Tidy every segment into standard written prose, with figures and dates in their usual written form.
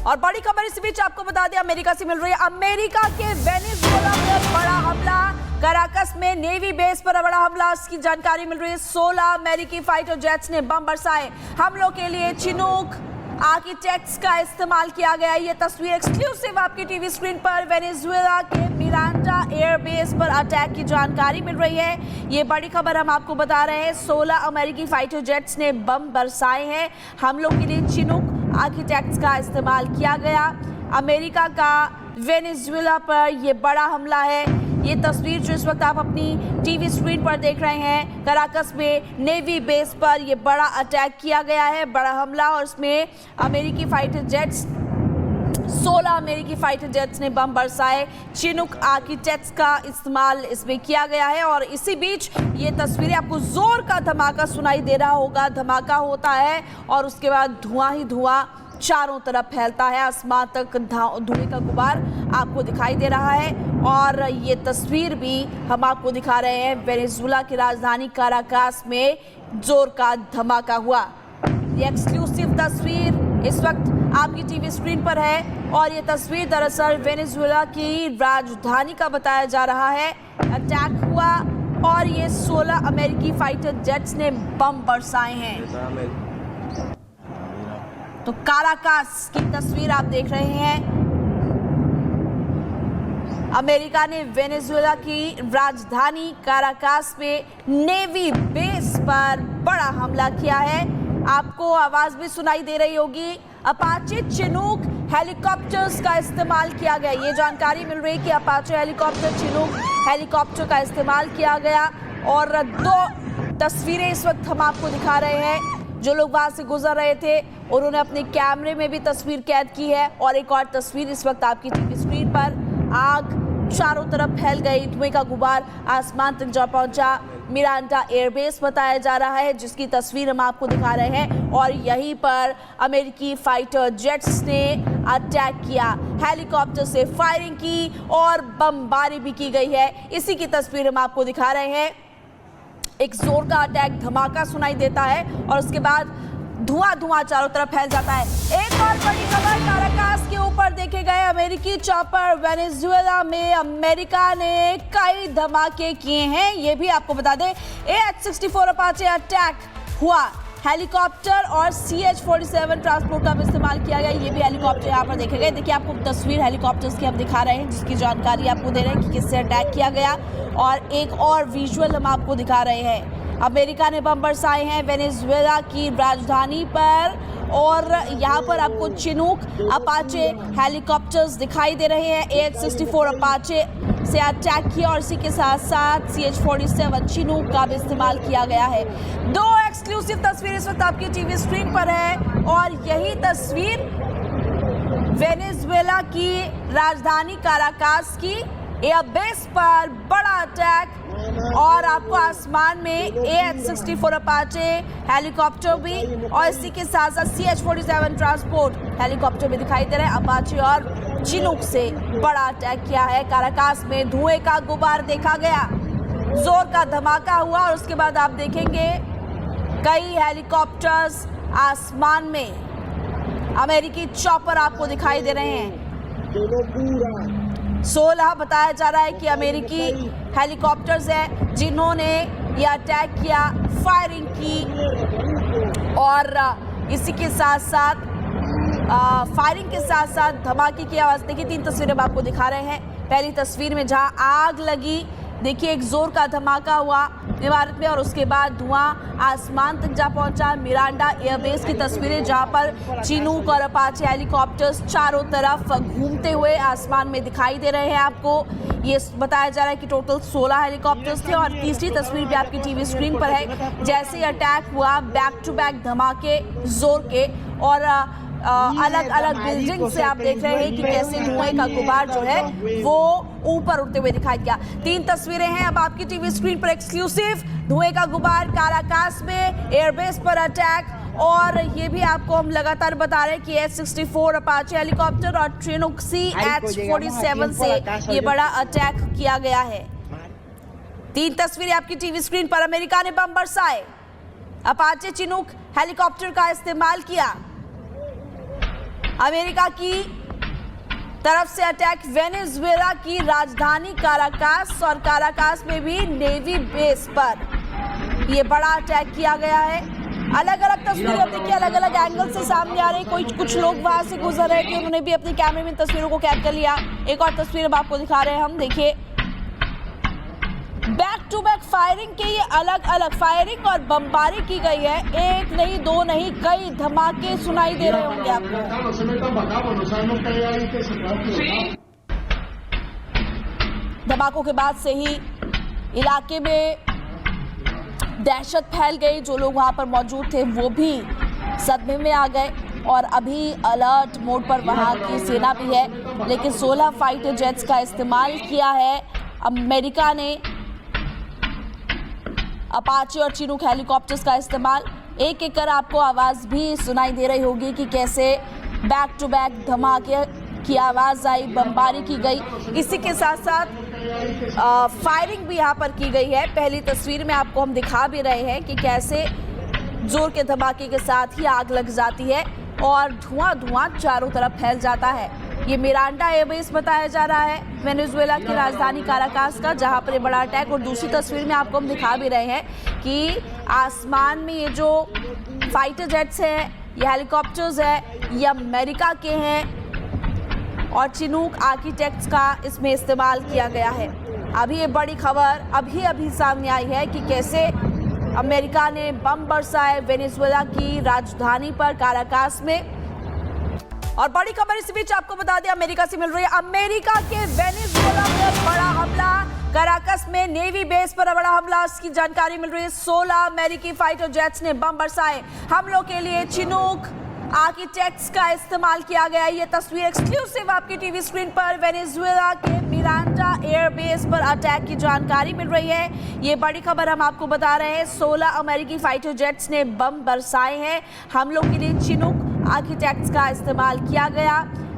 और बड़ी खबर इस बीच आपको बता दें, अमेरिका से मिल रही है। अमेरिका के वेनेजुएला में बड़ा हमला, कराकस में नेवी बेस पर बड़ा हमला, इसकी जानकारी मिल रही है। 16 अमेरिकी फाइटर जेट्स ने बम बरसाए। हमलों के लिए चिनूक आर्किटेक्ट्स का इस्तेमाल किया गया। ये तस्वीर एक्सक्लूसिव आपकी टीवी स्क्रीन पर वेनेजुएला के मिरांडा एयरबेस पर अटैक की जानकारी मिल रही है। ये बड़ी खबर हम आपको बता रहे हैं। 16 अमेरिकी फाइटर जेट्स ने बम बरसाए हैं। हमलों के लिए चिनूक आर्किटेक्ट्स का इस्तेमाल किया गया। अमेरिका का वेनेजुएला पर यह बड़ा हमला है। ये तस्वीर जो इस वक्त आप अपनी टीवी स्क्रीन पर देख रहे हैं, कराकस में नेवी बेस पर यह बड़ा अटैक किया गया है, बड़ा हमला। और इसमें अमेरिकी फाइटर जेट्स, 16 अमेरिकी फाइटर जेट्स ने बम बरसाए। चिनूक आर्किटेक्ट्स का इस्तेमाल इसमें किया गया है। और इसी बीच ये तस्वीरें, आपको जोर का धमाका सुनाई दे रहा होगा। धमाका होता है और उसके बाद धुआं ही धुआं चारों तरफ फैलता है। आसमान तक धुएं का गुबार आपको दिखाई दे रहा है। और ये तस्वीर भी हम आपको दिखा रहे हैं। वेनेजुएला की राजधानी काराकास में जोर का धमाका हुआ। ये एक्सक्लूसिव तस्वीर इस वक्त आपकी टीवी स्क्रीन पर है। और ये तस्वीर दरअसल वेनेजुएला की राजधानी का बताया जा रहा है। अटैक हुआ और ये 16 अमेरिकी फाइटर जेट्स ने बम बरसाए हैं। तो काराकास की तस्वीर आप देख रहे हैं। अमेरिका ने वेनेजुएला की राजधानी काराकास में नेवी बेस पर बड़ा हमला किया है। आपको आवाज भी सुनाई दे रही होगी। अपाचे चिनूक हेलीकॉप्टर्स का इस्तेमाल किया गया। ये जानकारी मिल रही है कि अपाचे हेलीकॉप्टर, चिनूक हेलीकॉप्टर का इस्तेमाल किया गया। और 2 तस्वीरें इस वक्त हम आपको दिखा रहे हैं। जो लोग वहां से गुजर रहे थे उन्होंने अपने कैमरे में भी तस्वीर कैद की है। और एक और तस्वीर इस वक्त आपकी टीवी स्क्रीन पर। आग चारों तरफ फैल गई, धुएं का गुबार आसमान तक जा पहुंचा। मिरांडा एयरबेस बताया जा रहा है, जिसकी तस्वीर हम आपको दिखा रहे हैं। और यहीं पर अमेरिकी फाइटर जेट्स ने अटैक किया, हेलीकॉप्टर से फायरिंग की और बमबारी भी की गई है। इसी की तस्वीर हम आपको दिखा रहे हैं। एक जोर का अटैक, धमाका सुनाई देता है और उसके बाद धुआं चारों तरफ फैल जाता है। एक और बड़ी खबर, काराकास के ऊपर देखे गए अमेरिकी चॉपर। वेनेजुएला में अमेरिका ने कई धमाके किए हैं, ये भी आपको बता दें। AH-64 अपाचे अटैक हुआ। हेलीकॉप्टर और CH-47 ट्रांसपोर्ट का भी इस्तेमाल किया गया। ये भी हेलीकॉप्टर यहाँ पर देखे गए। देखिए, आपको तस्वीर हेलीकॉप्टर्स की हम दिखा रहे हैं, जिसकी जानकारी आपको दे रहे हैं कि किससे अटैक किया गया। और एक और विजुअल हम आपको दिखा रहे हैं। अमेरिका ने बम बरसाए हैं वेनेजुएला की राजधानी पर। और यहाँ पर आपको चिनूक अपाचे हेलीकॉप्टर्स दिखाई दे रहे हैं। AH-64 अपाचे से अटैक किया और इसी के साथ साथ CH-47 चिनूक का भी इस्तेमाल किया गया है। 2 एक्सक्लूसिव तस्वीर इस वक्त आपकी टीवी स्क्रीन पर है। और यही तस्वीर वेनेजुएला की राजधानी काराकास की एयरबेस पर बड़ा अटैक। और आपको आसमान में AH-64 अपाचे हेलीकॉप्टर भी और इसी के साथ साथ CH-47 ट्रांसपोर्ट हेलीकॉप्टर भी दिखाई दे रहे हैं। अपाचे और चिनूक से बड़ा अटैक किया है। काराकास में धुएं का गुबार देखा गया, जोर का धमाका हुआ और उसके बाद आप देखेंगे कई हेलीकॉप्टर्स आसमान में। अमेरिकी चॉपर आपको दिखाई दे रहे हैं। 16 बताया जा रहा है कि अमेरिकी हेलीकॉप्टर्स हैं जिन्होंने यह अटैक किया, फायरिंग की। और इसी के साथ साथ फायरिंग के साथ साथ धमाके की आवाज़। देखिए, 3 तस्वीरें हम आपको दिखा रहे हैं। पहली तस्वीर में जहां आग लगी, देखिए एक जोर का धमाका हुआ इमारत में और उसके बाद धुआं आसमान तक जा पहुंचा। मिरांडा एयरबेस की तस्वीरें, जहां पर चिनूक और अपाचे हेलीकॉप्टर्स चारों तरफ घूमते हुए आसमान में दिखाई दे रहे हैं। आपको ये बताया जा रहा है कि टोटल 16 हेलीकॉप्टर्स थे। और तीसरी तस्वीर भी आपकी टीवी स्क्रीन पर है। जैसे ही अटैक हुआ, बैक टू बैक धमाके जोर के और अलग अलग बिल्डिंग से आप देख रहे हैं कि कैसे धुएं का गुबार जो है वो ऊपर उड़ते हुए दिखाई दिया। 3 तस्वीरें हैं अब आपकी टीवी स्क्रीन पर एक्सक्लूसिव। धुएं का गुबार, काराकास में एयरबेस पर अटैक। और ये भी आपको हम लगातार बता रहे हैं कि AH-64 अपाचे हेलीकॉप्टर और चिनूक CH-47 से ये बड़ा अटैक किया गया है। 3 तस्वीरें आपकी टीवी स्क्रीन पर। अमेरिका ने बम बरसाए, अपाचे चिनूक हेलीकॉप्टर का इस्तेमाल किया। अमेरिका की तरफ से अटैक वेनेजुएला की राजधानी काराकास और काराकास में भी नेवी बेस पर यह बड़ा अटैक किया गया है। अलग अलग तस्वीरें अब देखिए अलग अलग एंगल से सामने आ रही। कुछ लोग वहां से गुजर रहे थे, उन्होंने भी अपने कैमरे में तस्वीरों को कैद कर लिया। एक और तस्वीर अब आपको दिखा रहे हैं हम, देखिए बैक टू बैक फायरिंग के ये अलग अलग फायरिंग और बमबारी की गई है। एक नहीं दो नहीं कई धमाके सुनाई दे रहे होंगे आपको। धमाकों के बाद से ही इलाके में दहशत फैल गई। जो लोग वहां पर मौजूद थे वो भी सदमे में आ गए और अभी अलर्ट मोड पर वहां की सेना भी है। लेकिन 16 फाइटर जेट्स का इस्तेमाल किया है अमेरिका ने, अपाचे और चिनूक हेलीकॉप्टर्स का इस्तेमाल। एक एक कर आपको आवाज़ भी सुनाई दे रही होगी कि कैसे बैक टू बैक धमाके की आवाज़ आई, बमबारी की गई। इसी के साथ साथ फायरिंग भी यहाँ पर की गई है। पहली तस्वीर में आपको हम दिखा भी रहे हैं कि कैसे जोर के धमाके के साथ ही आग लग जाती है और धुआं चारों तरफ फैल जाता है। ये मिरांडा एयरबेस बताया जा रहा है वेनेजुएला की राजधानी काराकास का, जहां पर ये बड़ा अटैक। और दूसरी तस्वीर में आपको हम दिखा भी रहे हैं कि आसमान में ये जो फाइटर जेट्स हैं, ये हेलीकॉप्टर्स है, ये अमेरिका के हैं और चिनूक आर्किटेक्ट्स का इसमें इस्तेमाल किया गया है। अभी ये बड़ी खबर अभी सामने आई है कि कैसे अमेरिका ने बम बरसाए वेनेजुएला की राजधानी पर काराकास में। और बड़ी खबर इस बीच आपको बता दें अमेरिका से मिल रही है। अमेरिका के वेनेजुएला पर बड़ा हमला, काराकास में नेवी बेस पर बड़ा हमला, इसकी जानकारी मिल रही है। 16 अमेरिकी फाइटर जेट्स ने बम बरसाए। हमलों के लिए चिनूक आर्किटेक्ट्स का इस्तेमाल किया गया। ये तस्वीर एक्सक्लूसिव आपकी टीवी स्क्रीन पर वेनेजुएला के मिरांडा एयरबेस पर अटैक की जानकारी मिल रही है। ये बड़ी खबर हम आपको बता रहे हैं। 16 अमेरिकी फाइटर जेट्स ने बम बरसाए हैं। हमलों के लिए चिनूक आर्किटेक्ट्स का इस्तेमाल किया गया।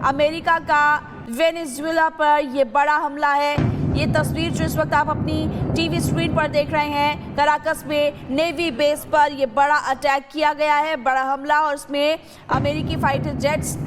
अमेरिका का वेनेजुएला पर यह बड़ा हमला है। ये तस्वीर जो इस वक्त आप अपनी टीवी स्क्रीन पर देख रहे हैं, काराकास में नेवी बेस पर यह बड़ा अटैक किया गया है, बड़ा हमला। और इसमें अमेरिकी फाइटर जेट्स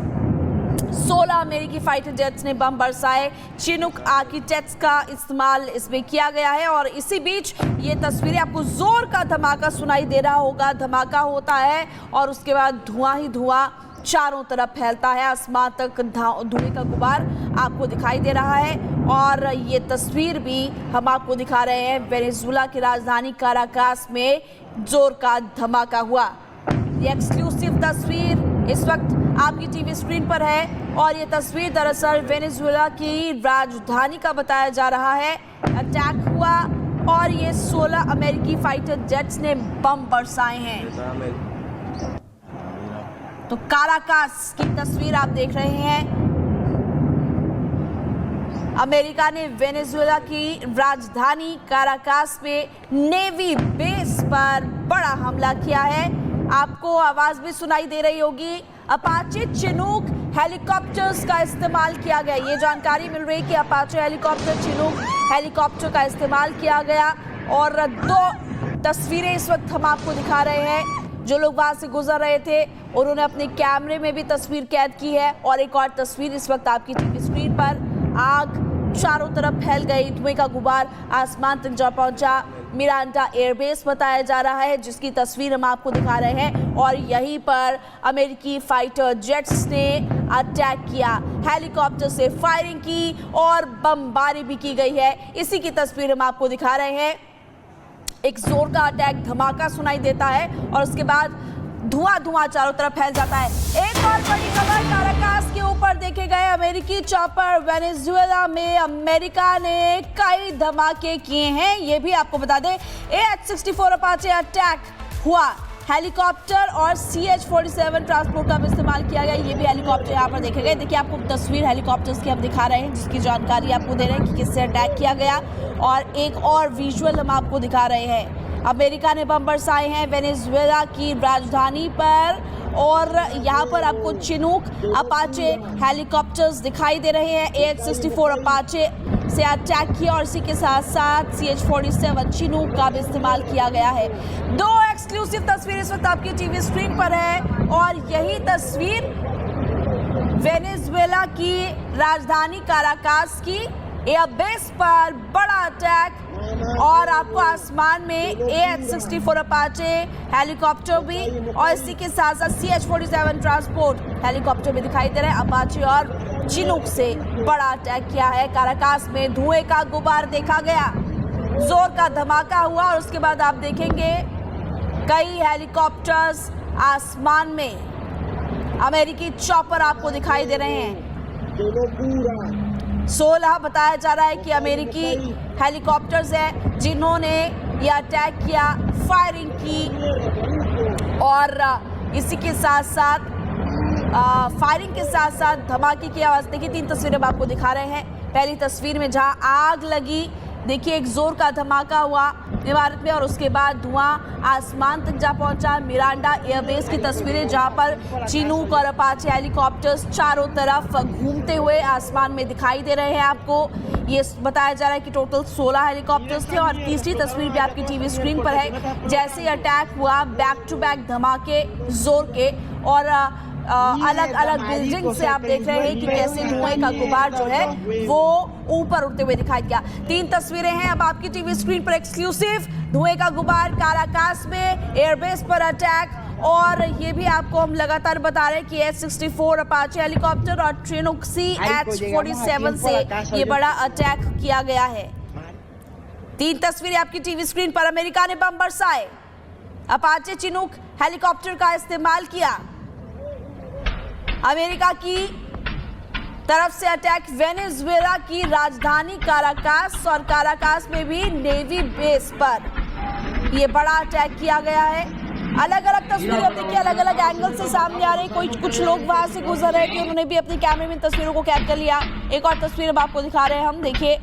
16 अमेरिकी फाइटर जेट्स ने बम बरसाए। चिनूक आर्किटेक्ट्स का इस्तेमाल इसमें किया गया है। और इसी बीच ये तस्वीरें आपको जोर का धमाका सुनाई दे रहा होगा। धमाका होता है और उसके बाद धुआं ही धुआं चारों तरफ फैलता है। आसमान तक धुएं का गुबार आपको दिखाई दे रहा है। और ये तस्वीर भी हम आपको दिखा रहे हैं, वेनेजुएला की राजधानी काराकास में जोर का धमाका हुआ। ये एक्सक्लूसिव तस्वीर इस वक्त आपकी टीवी स्क्रीन पर है। और ये तस्वीर दरअसल वेनेजुएला की राजधानी का बताया जा रहा है। अटैक हुआ और ये 16 अमेरिकी फाइटर जेट्स ने बम बरसाए हैं। तो काराकास की तस्वीर आप देख रहे हैं। अमेरिका ने वेनेजुएला की राजधानी काराकास में नेवी बेस पर बड़ा हमला किया है। आपको आवाज भी सुनाई दे रही होगी। अपाचे चिनूक हेलीकॉप्टर्स का इस्तेमाल किया गया। ये जानकारी मिल रही है कि अपाचे हेलीकॉप्टर, चिनूक हेलीकॉप्टर का इस्तेमाल किया गया। और 2 तस्वीरें इस वक्त हम आपको दिखा रहे हैं। जो लोग वहां से गुजर रहे थे उन्होंने अपने कैमरे में भी तस्वीर कैद की है। और एक और तस्वीर इस वक्त आपकी टीवी स्क्रीन पर, आग चारों तरफ फैल गई, धुएं का गुबार आसमान तक जा पहुंचा। मिरांडा एयरबेस बताया जा रहा है जिसकी तस्वीर हम आपको दिखा रहे हैं। और यहीं पर अमेरिकी फाइटर जेट्स ने अटैक किया, हेलीकॉप्टर से फायरिंग की और बमबारी भी की गई है। इसी की तस्वीर हम आपको दिखा रहे हैं। एक जोर का अटैक, धमाका सुनाई देता है और उसके बाद धुआं चारों तरफ फैल जाता है। एक और बड़ी खबर, काराकास के ऊपर देखे गए अमेरिकी चॉपर। वेनेजुएला में अमेरिका ने कई धमाके किए हैं, ये भी आपको बता दें। AH-64 अपाचे अटैक हुआ, हेलीकॉप्टर और CH-47 ट्रांसपोर्ट का भी इस्तेमाल किया गया। ये भी हेलीकॉप्टर यहाँ पर देखे गए। देखिए आपको तस्वीर हेलीकॉप्टर्स की हम दिखा रहे हैं जिसकी जानकारी आपको दे रहे हैं कि किससे अटैक किया गया। और एक और विजुअल हम आपको दिखा रहे हैं। अमेरिका ने बम बरसाए हैं वेनेजुएला की राजधानी पर। और यहाँ पर आपको चिनूक अपाचे हेलीकॉप्टर्स दिखाई दे रहे हैं। AH-64 अपाचे से अटैक किया और इसी के साथ साथ CH-47 चिनूक का भी इस्तेमाल किया गया है। 2 एक्सक्लूसिव तस्वीर इस वक्त आपकी टीवी स्क्रीन पर है। और यही तस्वीर वेनेजुएला की राजधानी काराकास की एयरबेस पर बड़ा अटैक और आपको आसमान में AH-64 अपाचे हेलीकॉप्टर भी और इसी के साथ साथ CH-47 ट्रांसपोर्ट हेलीकॉप्टर भी दिखाई दे रहे हैं। अपाचे और चिनूक से बड़ा अटैक किया है। काराकास में धुएं का गुबार देखा गया, जोर का धमाका हुआ और उसके बाद आप देखेंगे कई हेलीकॉप्टर्स आसमान में, अमेरिकी चॉपर आपको दिखाई दे रहे हैं। 16 बताया जा रहा है कि अमेरिकी हेलीकॉप्टर्स हैं जिन्होंने ये अटैक किया, फायरिंग की और इसी के साथ साथ फायरिंग के साथ साथ धमाके की आवाज़। देखिए 3 तस्वीरें हम आपको दिखा रहे हैं। पहली तस्वीर में जहां आग लगी, देखिए एक जोर का धमाका हुआ इमारत में और उसके बाद धुआं आसमान तक जा पहुंचा। मिरांडा एयरबेस की तस्वीरें जहां पर चिनूक और अपाचे हेलीकॉप्टर्स चारों तरफ घूमते हुए आसमान में दिखाई दे रहे हैं। आपको ये बताया जा रहा है कि टोटल 16 हेलीकॉप्टर्स थे और तीसरी तस्वीर भी आपकी टीवी स्क्रीन पर है। जैसे ही अटैक हुआ, बैक टू बैक धमाके जोर के और अलग अलग बिल्डिंग से आप देख रहे हैं कि कैसे धुएं का गुबार जो है वो ऊपर उड़ते हुए दिखाई दिया। 3 तस्वीरें हैं अब आपकी टीवी स्क्रीन पर एक्सक्लूसिव। धुएं का गुबार, काराकास में एयरबेस पर अटैक और ये भी आपको हम लगातार बता रहे हैं कि AH-64 अपाचे हेलीकॉप्टर और चिनूक CH-47 से ये बड़ा अटैक किया गया है। 3 तस्वीरें आपकी टीवी स्क्रीन पर। अमेरिका ने बम बरसाए, अपाचे चिनूक हेलीकॉप्टर का इस्तेमाल किया। अमेरिका की तरफ से अटैक वेनेजुएला की राजधानी काराकास और काराकास में भी नेवी बेस पर यह बड़ा अटैक किया गया है। अलग अलग तस्वीरें देखिए अलग अलग एंगल से सामने आ रही। कुछ लोग वहां से गुजर रहे कि उन्होंने भी अपने कैमरे में तस्वीरों को कैद कर लिया। एक और तस्वीर अब आपको दिखा रहे हैं हम। देखिए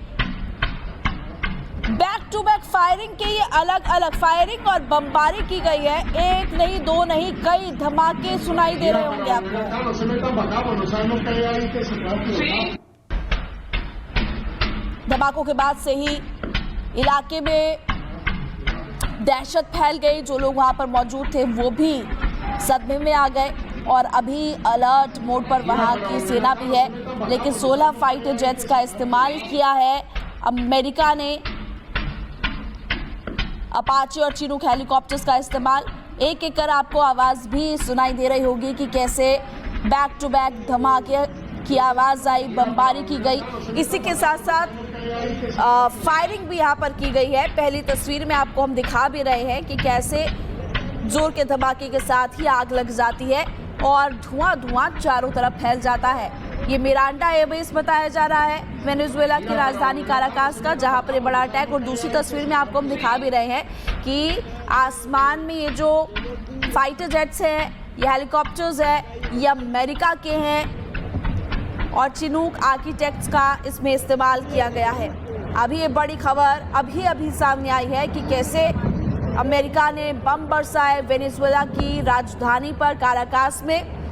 बैक टू बैक फायरिंग के ये अलग अलग फायरिंग और बमबारी की गई है। एक नहीं, 2 नहीं, कई धमाके सुनाई दे रहे होंगे आपको। धमाकों के बाद से ही इलाके में दहशत फैल गई। जो लोग वहां पर मौजूद थे वो भी सदमे में आ गए और अभी अलर्ट मोड पर वहां की सेना भी है। लेकिन 16 फाइटर जेट्स का इस्तेमाल किया है अमेरिका ने, अपाचे और चिनूक हेलीकॉप्टर्स का इस्तेमाल। एक एक कर आपको आवाज़ भी सुनाई दे रही होगी कि कैसे बैक टू बैक धमाके की आवाज़ आई, बमबारी की गई। इसी के साथ साथ फायरिंग भी यहाँ पर की गई है। पहली तस्वीर में आपको हम दिखा भी रहे हैं कि कैसे जोर के धमाके के साथ ही आग लग जाती है और धुआं चारों तरफ फैल जाता है। ये मिरांडा एयरबेस बताया जा रहा है वेनेजुएला की राजधानी काराकास का, जहां पर ये बड़ा अटैक। और दूसरी तस्वीर में आपको हम दिखा भी रहे हैं कि आसमान में ये जो फाइटर जेट्स हैं, ये हेलीकॉप्टर्स हैं, ये अमेरिका के हैं और चिनूक आर्किटेक्ट्स का इसमें इस्तेमाल किया गया है। अभी ये बड़ी खबर अभी सामने आई है कि कैसे अमेरिका ने बम बरसाए वेनेजुएला की राजधानी पर काराकास में